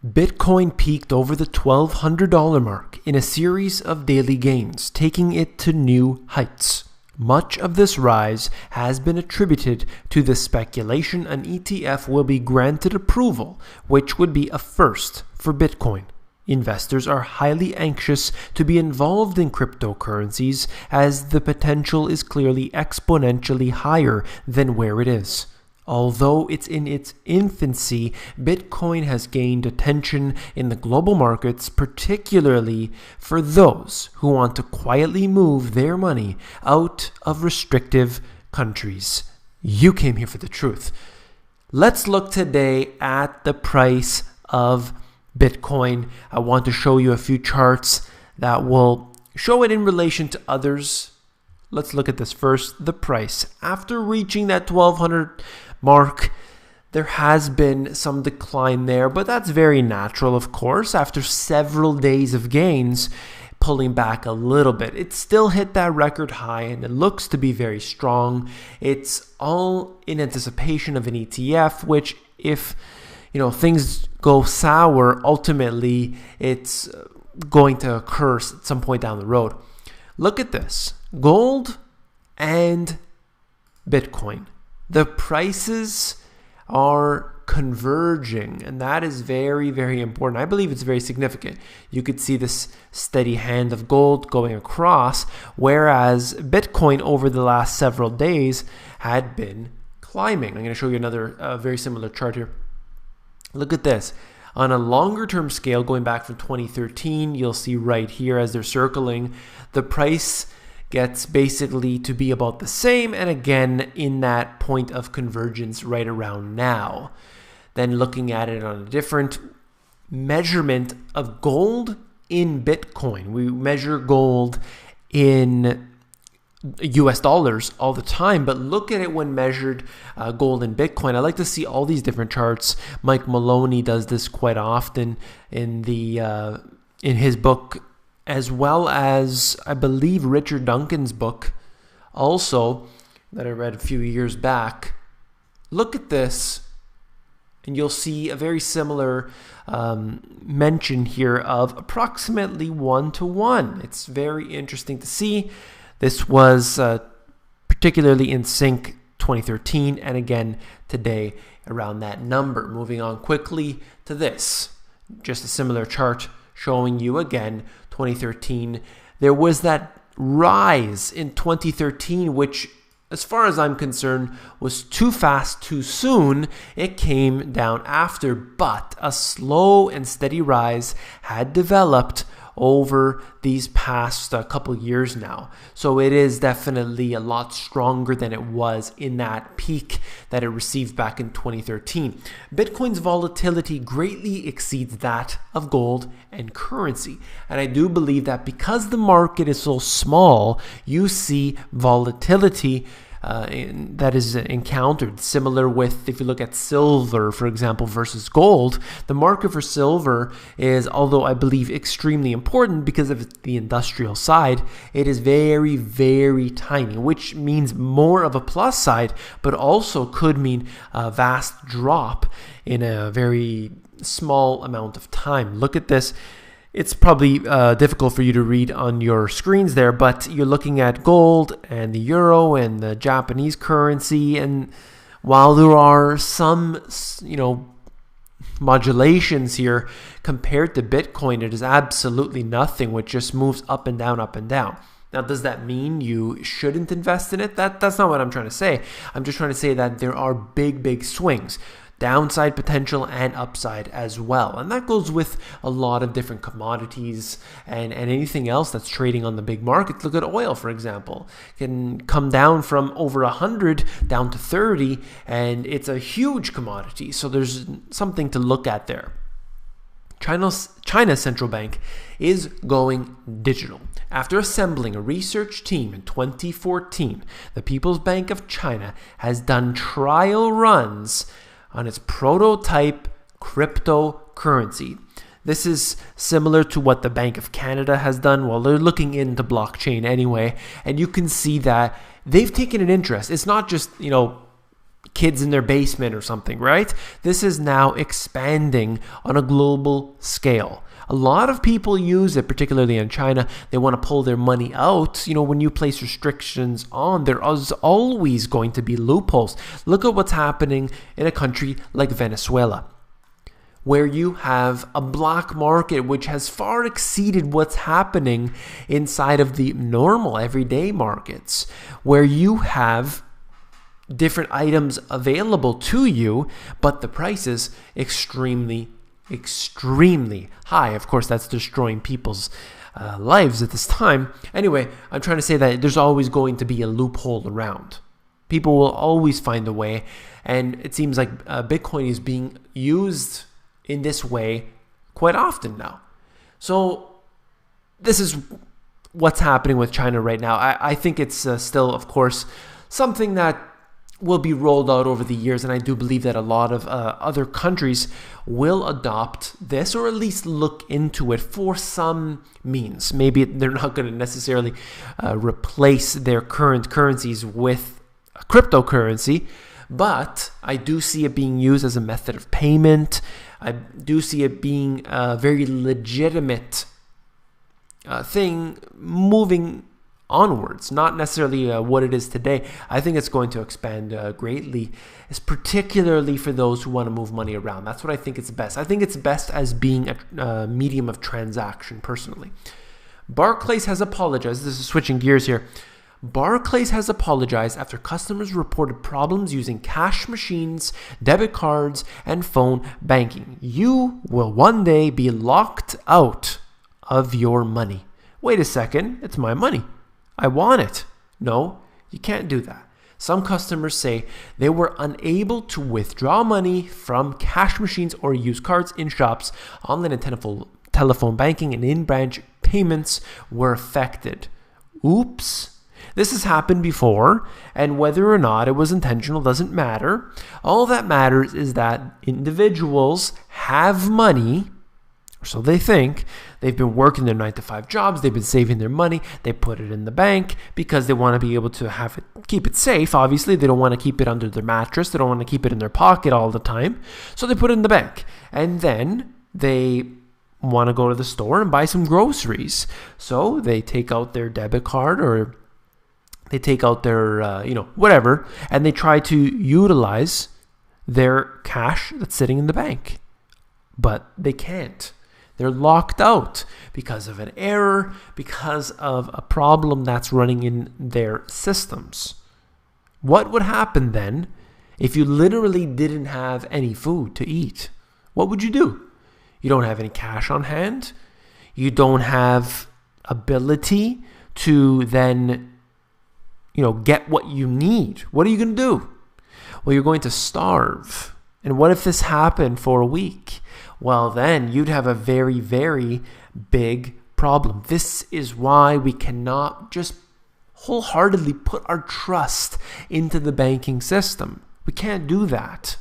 Bitcoin peaked over the $1,200 mark in a series of daily gains, taking it to new heights. Much of this rise has been attributed to the speculation an ETF will be granted approval, which would be a first for Bitcoin. Investors are highly anxious to be involved in cryptocurrencies as the potential is clearly exponentially higher than where it is. Although it's in its infancy, Bitcoin has gained attention in the global markets, particularly for those who want to quietly move their money out of restrictive countries. You came here for the truth. Let's look today at the price of Bitcoin. I want to show you a few charts that will show it in relation to others. Let's look at this first, the price. After reaching that 1,200 mark, there has been some decline there, but that's very natural, of course. After several days of gains, pulling back a little bit, it still hit that record high and it looks to be very strong. It's all in anticipation of an ETF, which if things go sour, ultimately it's going to occur at some point down the road. Look at this, gold and Bitcoin. The prices are converging, and that is very, very important. I believe it's very significant. You could see this steady hand of gold going across, whereas Bitcoin over the last several days had been climbing. I'm going to show you another very similar chart here. Look at this. On a longer term scale, going back from 2013, you'll see right here as they're circling, the price gets basically to be about the same, and again in that point of convergence right around now. Then looking at it on a different measurement of gold in Bitcoin. We measure gold in US dollars all the time, but look at it when measured gold in Bitcoin. I like to see all these different charts. Mike Maloney does this quite often in his book, as well as I believe Richard Duncan's book also that I read a few years back. Look at this and you'll see a very similar mention here of approximately 1-to-1. It's very interesting to see. This was particularly in sync 2013 and again today around that number. Moving on quickly to this, just a similar chart showing you again 2013. There was that rise in 2013, which as far as I'm concerned was too fast, too soon. It came down after, but a slow and steady rise had developed over these past couple years now. So it is definitely a lot stronger than it was in that peak that it received back in 2013. Bitcoin's volatility greatly exceeds that of gold and currency. And I do believe that because the market is so small, you see volatility that is encountered. Similar with, if you look at silver, for example, versus gold, the market for silver is, although I believe extremely important because of the industrial side, it is very, very tiny, which means more of a plus side, but also could mean a vast drop in a very small amount of time. Look at this. It's probably difficult for you to read on your screens there, but you're looking at gold and the euro and the Japanese currency. And while there are some, modulations here compared to Bitcoin, it is absolutely nothing, which just moves up and down, up and down. Now, does that mean you shouldn't invest in it? That's not what I'm trying to say. I'm just trying to say that there are big, big swings. Downside potential and upside as well. And that goes with a lot of different commodities and anything else that's trading on the big markets. Look at oil, for example. It can come down from over 100 down to 30, and it's a huge commodity. So there's something to look at there. China's central bank is going digital. After assembling a research team in 2014, the People's Bank of China has done trial runs on its prototype cryptocurrency. This is similar to what the Bank of Canada has done. Well, they're looking into blockchain anyway, and you can see that they've taken an interest. It's not just, kids in their basement or something, right? This is now expanding on a global scale. A lot of people use it, particularly in China. They want to pull their money out. When you place restrictions on, there is always going to be loopholes. Look at what's happening in a country like Venezuela, where you have a black market which has far exceeded what's happening inside of the normal everyday markets, where you have different items available to you, but the price is extremely high. Of course, that's destroying people's lives at this time. Anyway, I'm trying to say that there's always going to be a loophole around. People will always find a way, and it seems like Bitcoin is being used in this way quite often now. So this is what's happening with China right now. I think it's still, of course, something that will be rolled out over the years, and I do believe that a lot of other countries will adopt this, or at least look into it for some means. Maybe they're not going to necessarily replace their current currencies with a cryptocurrency, but I do see it being used as a method of payment. I do see it being a very legitimate thing moving onwards, not necessarily what it is today. I think it's going to expand greatly, is particularly for those who want to move money around. That's what I think it's best. I think it's best as being a medium of transaction, personally. Barclays has apologized. This is switching gears here. Barclays has apologized after customers reported problems using cash machines, debit cards, and phone banking. You will one day be locked out of your money. Wait a second, it's my money. I want it. No, you can't do that. Some customers say they were unable to withdraw money from cash machines or use cards in shops. Online and telephone banking and in-branch payments were affected. Oops. This has happened before, and whether or not it was intentional doesn't matter. All that matters is that individuals have money, or so they think. They've been working their 9-to-5 jobs. They've been saving their money. They put it in the bank because they want to be able to have it, keep it safe. Obviously, they don't want to keep it under their mattress. They don't want to keep it in their pocket all the time. So they put it in the bank. And then they want to go to the store and buy some groceries. So they take out their debit card, or they take out their, whatever, and they try to utilize their cash that's sitting in the bank. But they can't. They're locked out because of an error, because of a problem that's running in their systems. What would happen then if you literally didn't have any food to eat? What would you do? You don't have any cash on hand. You don't have ability to then, get what you need. What are you going to do? Well, you're going to starve. And what if this happened for a week? Well, then you'd have a very, very big problem. This is why we cannot just wholeheartedly put our trust into the banking system. We can't do that.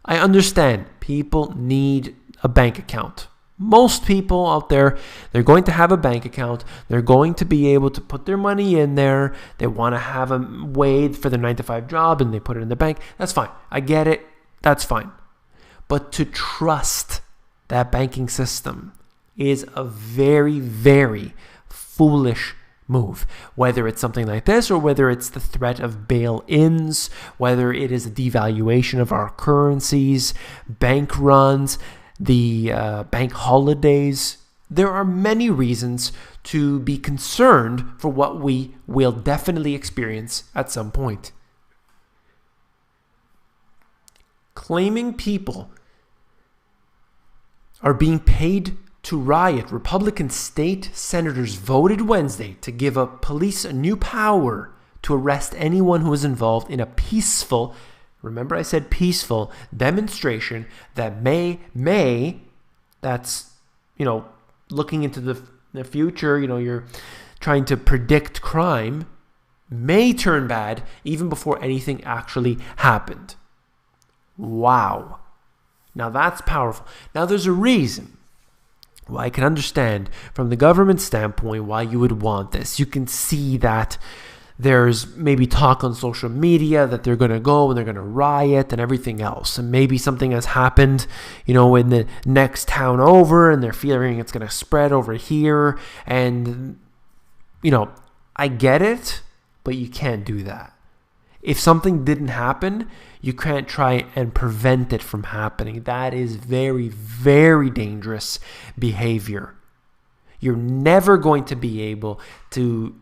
I understand people need a bank account. Most people out there, they're going to have a bank account. They're going to be able to put their money in there. They want to have a way for their 9-to-5 job, and they put it in the bank. That's fine. I get it. That's fine. But to trust that banking system is a very, very foolish move. Whether it's something like this, or whether it's the threat of bail-ins, whether it is a devaluation of our currencies, bank runs, the bank holidays. There are many reasons to be concerned for what we will definitely experience at some point. Claiming people are being paid to riot. Republican state senators voted Wednesday to give police a new power to arrest anyone who is involved in a peaceful, remember I said peaceful, demonstration that may, that's, looking into the future, you're trying to predict crime, may turn bad even before anything actually happened. Wow. Now that's powerful. Now there's a reason why I can understand from the government standpoint why you would want this. You can see that There's maybe talk on social media that they're going to go and they're going to riot and everything else. And maybe something has happened, in the next town over, and they're fearing it's going to spread over here. And, I get it, but you can't do that. If something didn't happen, you can't try and prevent it from happening. That is very, very dangerous behavior. You're never going to be able to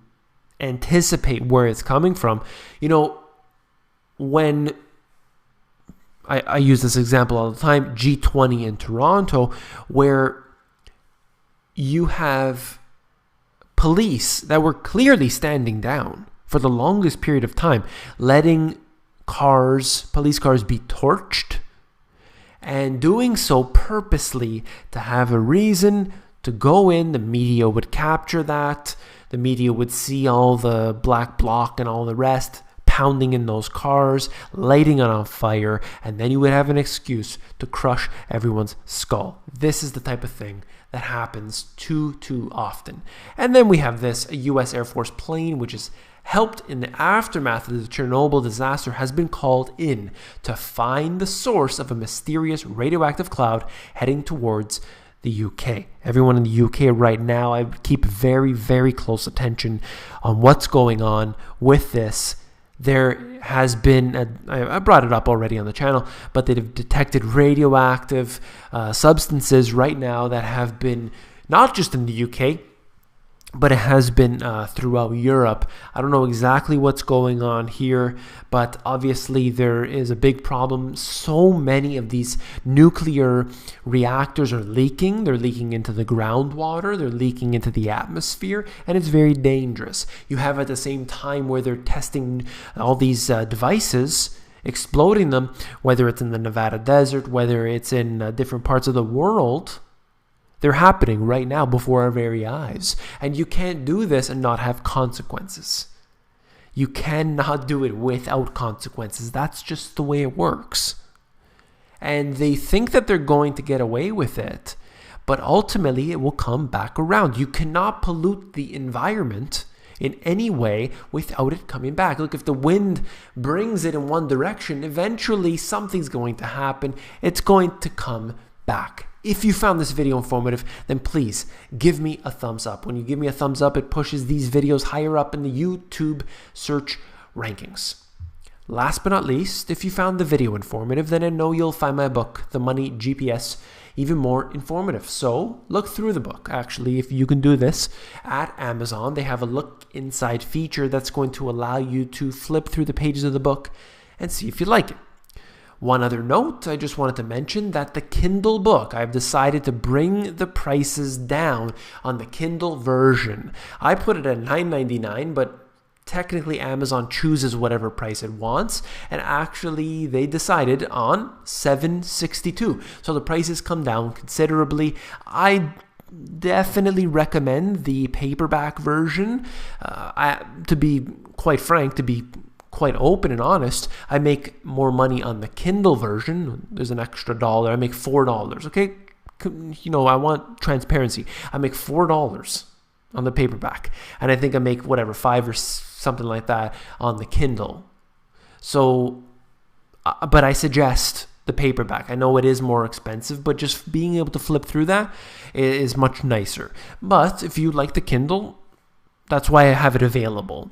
anticipate where it's coming from. When I use this example all the time, G20 in Toronto, where you have police that were clearly standing down for the longest period of time, letting police cars be torched, and doing so purposely to have a reason to go in. The media would capture that. The media would see all the black bloc and all the rest pounding in those cars, lighting it on fire, and then you would have an excuse to crush everyone's skull. This is the type of thing that happens too often. And then we have this, a U.S. Air Force plane, which is helped in the aftermath of the Chernobyl disaster, has been called in to find the source of a mysterious radioactive cloud heading towards the UK. Everyone in the UK right now, I keep very, very close attention on what's going on with this. There has been, I brought it up already on the channel, but they've detected radioactive substances right now that have been not just in the UK, but it has been throughout Europe. I don't know exactly what's going on here, but obviously there is a big problem. So many of these nuclear reactors are leaking. They're leaking into the groundwater. They're leaking into the atmosphere, and it's very dangerous. You have at the same time where they're testing all these devices, exploding them, whether it's in the Nevada desert, whether it's in different parts of the world. They're happening right now before our very eyes. And you can't do this and not have consequences. You cannot do it without consequences. That's just the way it works. And they think that they're going to get away with it, but ultimately it will come back around. You cannot pollute the environment in any way without it coming back. Look, if the wind brings it in one direction, eventually something's going to happen. It's going to come back. If you found this video informative, then please give me a thumbs up. When you give me a thumbs up, it pushes these videos higher up in the YouTube search rankings. Last but not least, if you found the video informative, then I know you'll find my book, The Money GPS, even more informative. So look through the book. Actually, if you can do this at Amazon, they have a look inside feature that's going to allow you to flip through the pages of the book and see if you like it. One other note, I just wanted to mention that the Kindle book, I've decided to bring the prices down on the Kindle version. I put it at $9.99, but technically Amazon chooses whatever price it wants, and actually they decided on $7.62. So the prices come down considerably. I definitely recommend the paperback version. To be quite frank, to be quite open and honest, I make more money on the Kindle version. There's an extra $1. I make $4. Okay, I want transparency. I make $4 on the paperback, and I think I make whatever $5 or something like that on the Kindle. So, but I suggest the paperback. I know it is more expensive, but just being able to flip through that is much nicer. But if you like the Kindle, that's why I have it available.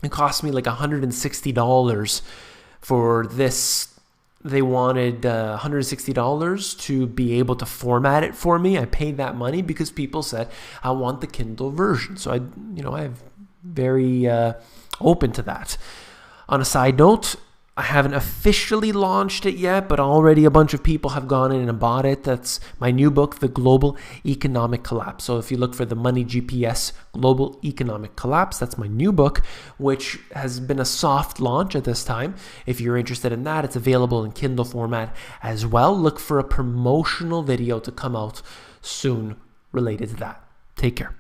It cost me like $160 for this. They wanted $160 to be able to format it for me. I paid that money because people said, I want the Kindle version. So I'm very open to that. On a side note, I haven't officially launched it yet, but already a bunch of people have gone in and bought it. That's my new book, The Global Economic Collapse. So if you look for The Money GPS Global Economic Collapse, that's my new book, which has been a soft launch at this time. If you're interested in that, it's available in Kindle format as well. Look for a promotional video to come out soon related to that. Take care.